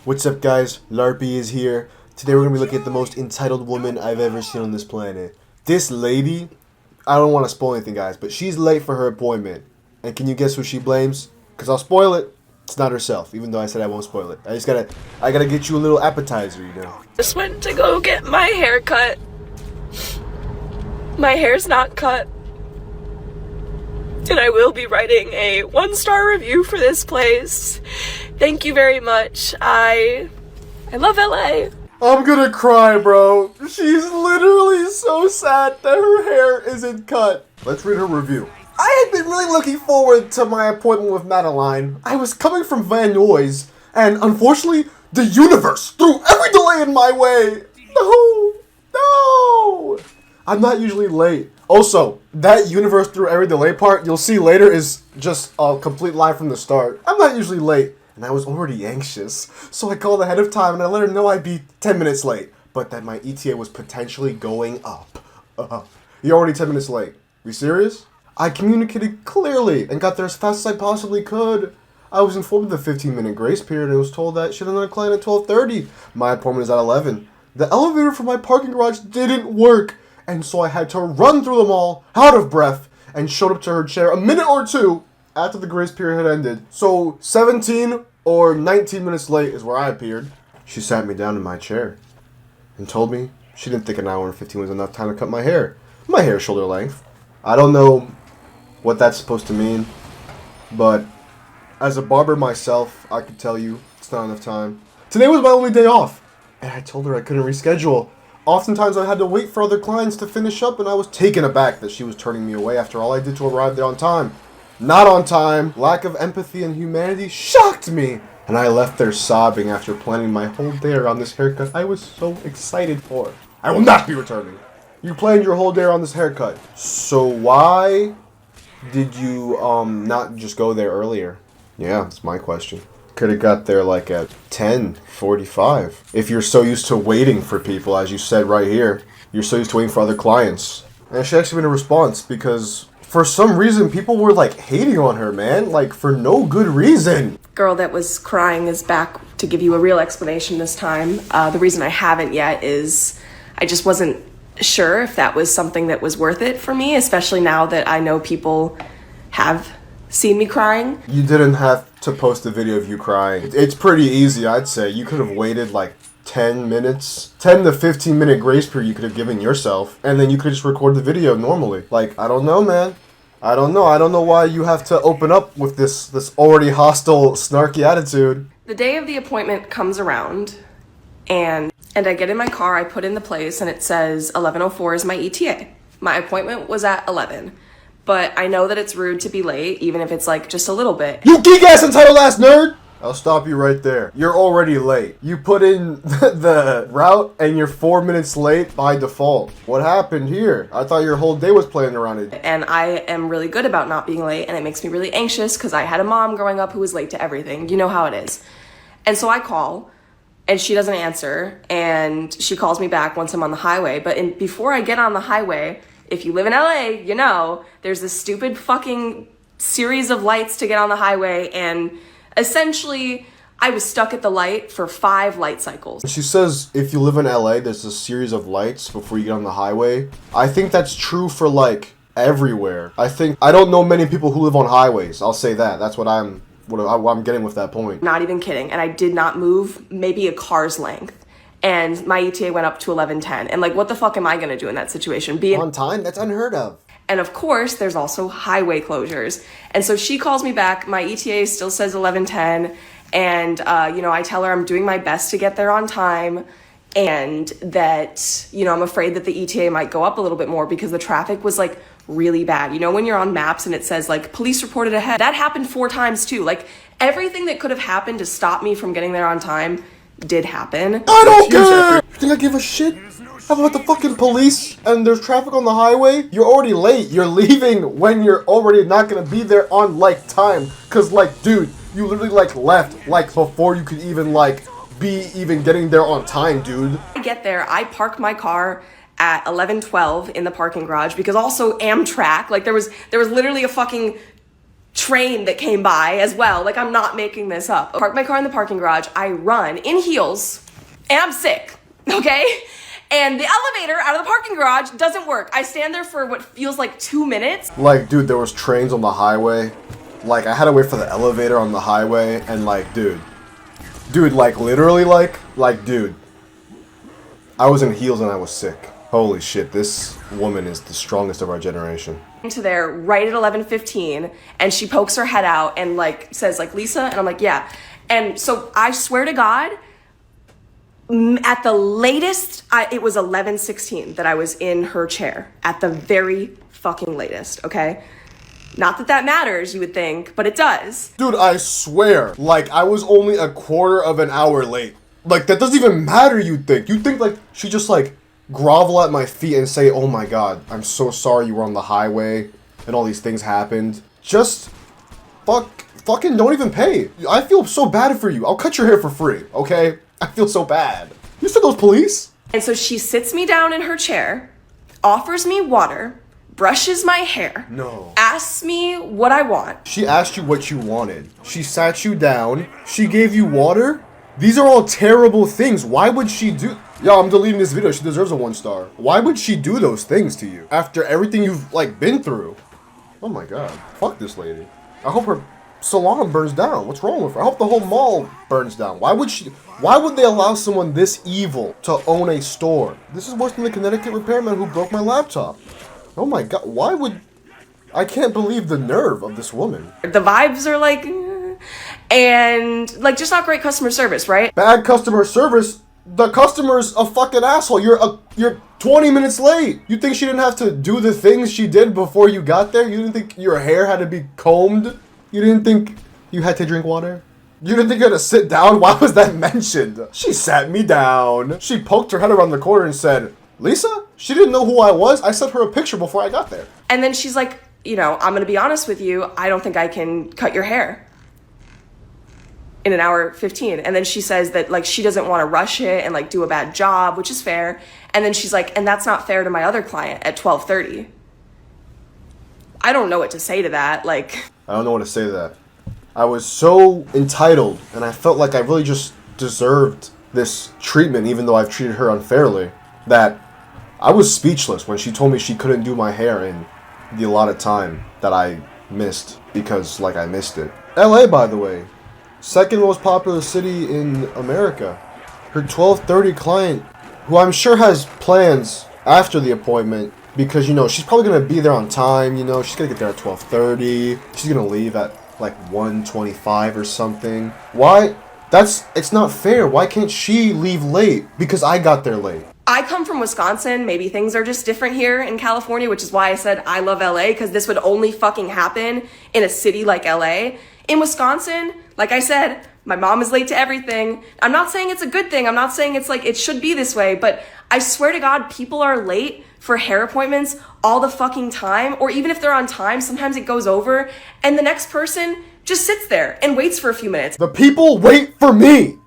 What's up guys, Larpy is here. Today we're going to be looking at the most entitled woman I've ever seen on this planet. This lady, I don't want to spoil anything guys, but she's late for her appointment. And can you guess who she blames? Because I'll spoil it. It's not herself, even though I said I won't spoil it. I gotta get you a little appetizer, you know. Just went to go get my hair cut. My hair's not cut. And I will be writing a 1-star review for this place. Thank you very much. I love LA. I'm gonna cry, bro. She's literally so sad that her hair isn't cut. Let's read her review. I had been really looking forward to my appointment with Madeline. I was coming from Van Nuys, and unfortunately, the universe threw every delay in my way. No. I'm not usually late. Also, that universe through every delay part, you'll see later, is just a complete lie from the start. I'm not usually late, and I was already anxious. So I called ahead of time, and I let her know I'd be 10 minutes late, but that my ETA was potentially going up. You're already 10 minutes late. You serious? I communicated clearly and got there as fast as I possibly could. I was informed of the 15-minute grace period and was told that she had another client at 12:30. My appointment is at 11. The elevator from my parking garage didn't work, and so I had to run through them all, out of breath, and showed up to her chair a minute or two after the grace period had ended. So 17 or 19 minutes late is where I appeared. She sat me down in my chair and told me she didn't think an hour and 15 was enough time to cut my hair. My hair is shoulder length. I don't know what that's supposed to mean, but as a barber myself, I could tell you it's not enough time. Today was my only day off, and I told her I couldn't reschedule. Oftentimes I had to wait for other clients to finish up, and I was taken aback that she was turning me away after all I did to arrive there on time. Not on time, lack of empathy and humanity shocked me, and I left there sobbing after planning my whole day around this haircut I was so excited for. I will not be returning. You planned your whole day around this haircut. So why did you not just go there earlier? Yeah, that's my question. Could have got there like at 10:45. If you're so used to waiting for people, as you said right here, you're so used to waiting for other clients. And she actually made a response because for some reason people were like hating on her, man, like for no good reason. Girl that was crying is back to give you a real explanation this time. The reason I haven't yet is I just wasn't sure if that was something that was worth it for me, especially now that I know people have seen me crying. You didn't have to post a video of you crying. It's pretty easy, I'd say. You could have waited like 10 minutes. 10 to 15 minute grace period you could have given yourself, and then you could just record the video normally. Like, I don't know, man. I don't know why you have to open up with this already hostile, snarky attitude. The day of the appointment comes around, and I get in my car, I put in the place, and it says 11:04 is my ETA. My appointment was at 11. But I know that it's rude to be late, even if it's like just a little bit. You geek-ass entitled ass nerd! I'll stop you right there. You're already late. You put in the route and you're 4 minutes late by default. What happened here? I thought your whole day was planned around it. And I am really good about not being late, and it makes me really anxious because I had a mom growing up who was late to everything. You know how it is. And so I call, and she doesn't answer, and she calls me back once I'm on the highway. But before I get on the highway, if you live in LA, you know, there's this stupid fucking series of lights to get on the highway, and essentially, I was stuck at the light for 5 light cycles. She says if you live in LA, there's a series of lights before you get on the highway. I think that's true for, like, everywhere. I don't know many people who live on highways. I'll say that. That's what I'm getting with that point. Not even kidding. And I did not move maybe a car's length. And my ETA went up to 11:10. And like, what the fuck am I gonna do in that situation? Be on time? That's unheard of. And of course, there's also highway closures. And so she calls me back. My ETA still says 11:10. And, I tell her I'm doing my best to get there on time. And that, I'm afraid that the ETA might go up a little bit more because the traffic was like really bad. You know, when you're on maps and it says like police reported ahead, that happened 4 times too. Like everything that could have happened to stop me from getting there on time did happen. I don't care! You think I give a shit? How about the fucking police and there's traffic on the highway? You're already late. You're leaving when you're already not gonna be there on like time. Cause like, dude, you literally like left like before you could even like be even getting there on time, dude. I get there, I park my car at 11:12 in the parking garage because also Amtrak, like there was literally a fucking train that came by as well. Like, I'm not making this up. I park my car in the parking garage. I run in heels and I'm sick, okay? And the elevator out of the parking garage doesn't work. I stand there for what feels like 2 minutes. Like, dude, there was trains on the highway. Like, I had to wait for the elevator on the highway, and like, dude, like, literally, like, dude, I was in heels and I was sick. Holy shit, this woman is the strongest of our generation. Into there right at 11:15, and she pokes her head out and like says like, Lisa, and I'm like, yeah. And so I swear to God, at the latest, it was 11:16 that I was in her chair. At the very fucking latest, okay? Not that that matters, you would think, but it does. Dude, I swear, like, I was only a quarter of an hour late. Like, that doesn't even matter, you'd think. You'd think, like, she just, like, grovel at my feet and say, oh my god, I'm so sorry you were on the highway and all these things happened. Just fucking don't even pay. I feel so bad for you. I'll cut your hair for free, okay? I feel so bad. You said those police? And so she sits me down in her chair, offers me water, brushes my hair. No. Asks me what I want. She asked you what you wanted. She sat you down. She gave you water. These are all terrible things. Why would she do... Yo, I'm deleting this video. She deserves a 1 star. Why would she do those things to you? After everything you've, like, been through. Oh my god. Fuck this lady. I hope her salon burns down. What's wrong with her? I hope the whole mall burns down. Why would they allow someone this evil to own a store? This is worse than the Connecticut repairman who broke my laptop. Oh my god. Why would... I can't believe the nerve of this woman. The vibes are like... and, like, just not great customer service, right? Bad customer service? The customer's a fucking asshole. You're 20 minutes late. You think she didn't have to do the things she did before you got there? You didn't think your hair had to be combed? You didn't think you had to drink water? You didn't think you had to sit down? Why was that mentioned? She sat me down. She poked her head around the corner and said, Lisa? She didn't know who I was. I sent her a picture before I got there. And then she's like, you know, I'm gonna be honest with you. I don't think I can cut your hair in an hour 15. And then she says that, like, she doesn't want to rush it and, like, do a bad job, which is fair. And then she's like, and that's not fair to my other client at 12:30. I don't know what to say to that. Like, I don't know what to say to that. I was so entitled, and I felt like I really just deserved this treatment, even though I've treated her unfairly, that I was speechless when she told me she couldn't do my hair in the allotted time that I missed, because, like, I missed it. LA, by the way. Second most popular city in America. Her 12:30 client, who I'm sure has plans after the appointment, because, you know, she's probably going to be there on time, you know, she's going to get there at 12:30, she's going to leave at, like, 1:25 or something. Why? It's not fair. Why can't she leave late? Because I got there late. I come from Wisconsin. Maybe things are just different here in California, which is why I said I love LA, because this would only fucking happen in a city like LA. In Wisconsin, like I said, my mom is late to everything. I'm not saying it's a good thing. I'm not saying it's like it should be this way, but I swear to God, people are late for hair appointments all the fucking time. Or even if they're on time, sometimes it goes over and the next person just sits there and waits for a few minutes. The people wait for me.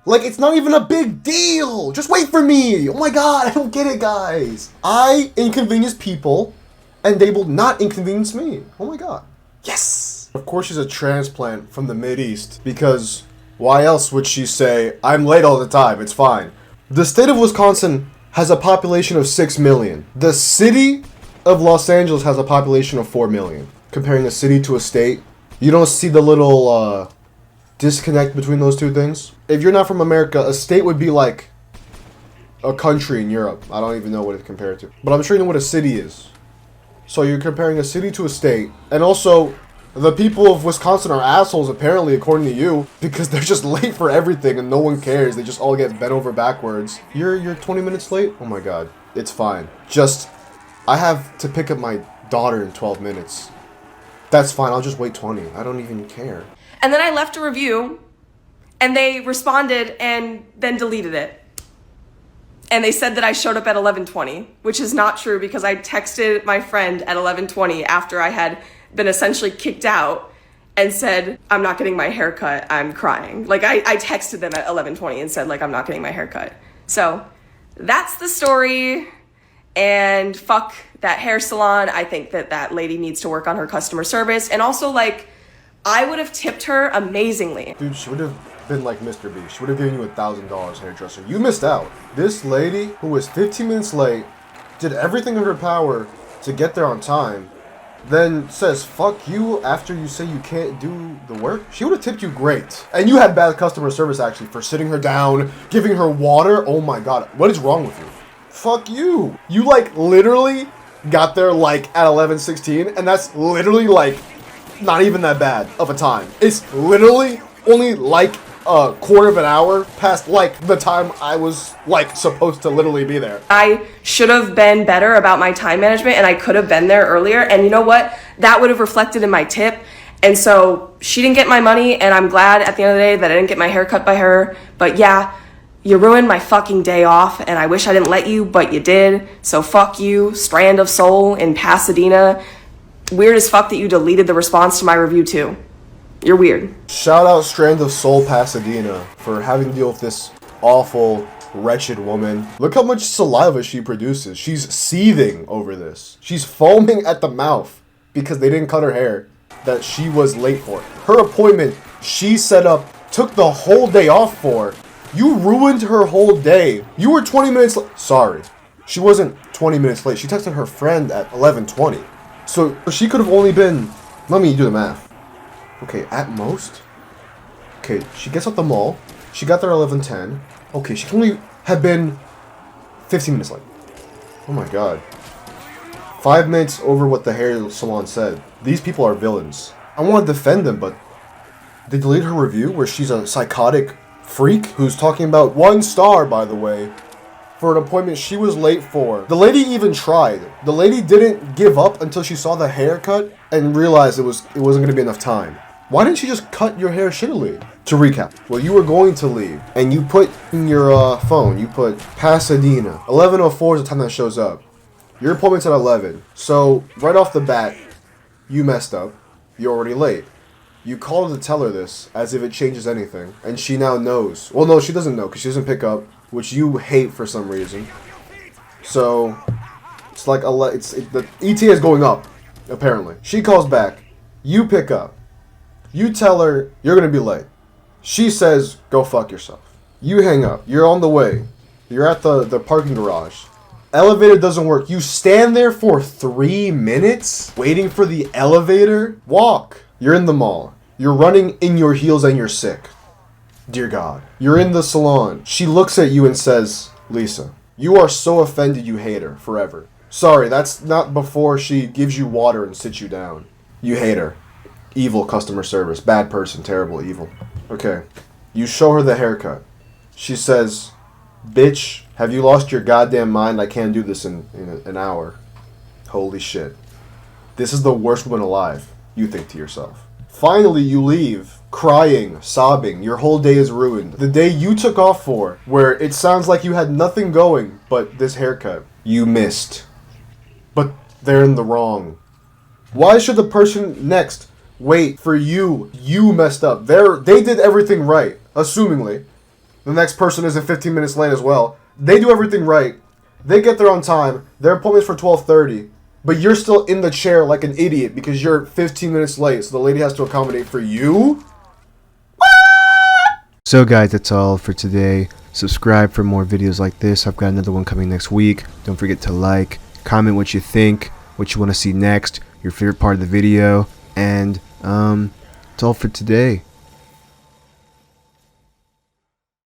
Like, it's not even a big deal. Just wait for me. Oh my god, I don't get it, guys. I inconvenience people and they will not inconvenience me. Oh my god. Yes. Of course she's a transplant from the Mideast, because why else would she say, I'm late all the time, it's fine. The state of Wisconsin has a population of 6 million. The city of Los Angeles has a population of 4 million. Comparing a city to a state, you don't see the little disconnect between those two things. If you're not from America, a state would be like a country in Europe. I don't even know what it compared to. But I'm sure you know what a city is. So you're comparing a city to a state, and also... the people of Wisconsin are assholes, apparently, according to you, because they're just late for everything and no one cares. They just all get bent over backwards. You're 20 minutes late? Oh my god. It's fine. Just, I have to pick up my daughter in 12 minutes. That's fine. I'll just wait 20. I don't even care. And then I left a review, and they responded and then deleted it. And they said that I showed up at 11:20, which is not true, because I texted my friend at 11:20 after I had been essentially kicked out and said, I'm not getting my hair cut, I'm crying. Like, I texted them at 11:20 and said, like, I'm not getting my hair cut. So that's the story. And fuck that hair salon. I think that lady needs to work on her customer service. And also, like, I would have tipped her amazingly. Dude, she would have been like Mr. B. She would have given you $1,000 hairdresser. You missed out. This lady who was 15 minutes late, did everything in her power to get there on time, then says fuck you after you say you can't do the work. She would have tipped you great. And you had bad customer service actually for sitting her down, giving her water. Oh my god, what is wrong with you? Fuck you. You like literally got there like at 11:16, and that's literally like not even that bad of a time. It's literally only like a quarter of an hour past like the time I was like supposed to literally be there. I should have been better about my time management, and I could have been there earlier. And you know what? That would have reflected in my tip. And so she didn't get my money, and I'm glad at the end of the day that I didn't get my hair cut by her. But yeah, you ruined my fucking day off, and I wish I didn't let you, but you did. So fuck you, Strand of Soul in Pasadena. Weird as fuck that you deleted the response to my review too. You're weird. Shout out Strand of Soul Pasadena for having to deal with this awful, wretched woman. Look how much saliva she produces. She's seething over this. She's foaming at the mouth because they didn't cut her hair that she was late for. Her appointment she set up took the whole day off for. You ruined her whole day. You were 20 minutes late. Sorry. She wasn't 20 minutes late. She texted her friend at 11:20. So she could have only been, let me do the math. Okay, at most. Okay, she gets out the mall. She got there at 11:10. Okay, she can only have been 15 minutes late. Oh my god. 5 minutes over what the hair salon said. These people are villains. I want to defend them, but they deleted her review where she's a psychotic freak who's talking about 1 star, by the way, for an appointment she was late for. The lady even tried. The lady didn't give up until she saw the haircut and realized it wasn't going to be enough time. Why didn't she just cut your hair shittily? To recap, well, you were going to leave, and you put in your phone, you put Pasadena. 11:04 is the time that shows up. Your appointment's at 11. So, right off the bat, you messed up. You're already late. You call her to tell her this, as if it changes anything, and she now knows. Well, no, she doesn't know, because she doesn't pick up, which you hate for some reason. So, it's like the ETA is going up, apparently. She calls back. You pick up. You tell her you're going to be late. She says, go fuck yourself. You hang up. You're on the way. You're at the parking garage. Elevator doesn't work. You stand there for 3 minutes waiting for the elevator. Walk. You're in the mall. You're running in your heels and you're sick. Dear God. You're in the salon. She looks at you and says, Lisa, you are so offended you hate her forever. Sorry, that's not before she gives you water and sits you down. You hate her. Evil customer service. Bad person. Terrible. Evil. Okay. You show her the haircut. She says, bitch, have you lost your goddamn mind? I can't do this in an hour. Holy shit. This is the worst woman alive, you think to yourself. Finally, you leave, crying, sobbing. Your whole day is ruined. The day you took off for, where it sounds like you had nothing going but this haircut. You missed. But they're in the wrong. Why should the person next wait for you? You messed up. They did everything right, assumingly. The next person isn't 15 minutes late as well. They do everything right. They get there on time. Their appointment's for 12:30. But you're still in the chair like an idiot because you're 15 minutes late. So the lady has to accommodate for you? So guys, that's all for today. Subscribe for more videos like this. I've got another one coming next week. Don't forget to like, comment what you think, what you want to see next, your favorite part of the video. And that's all for today.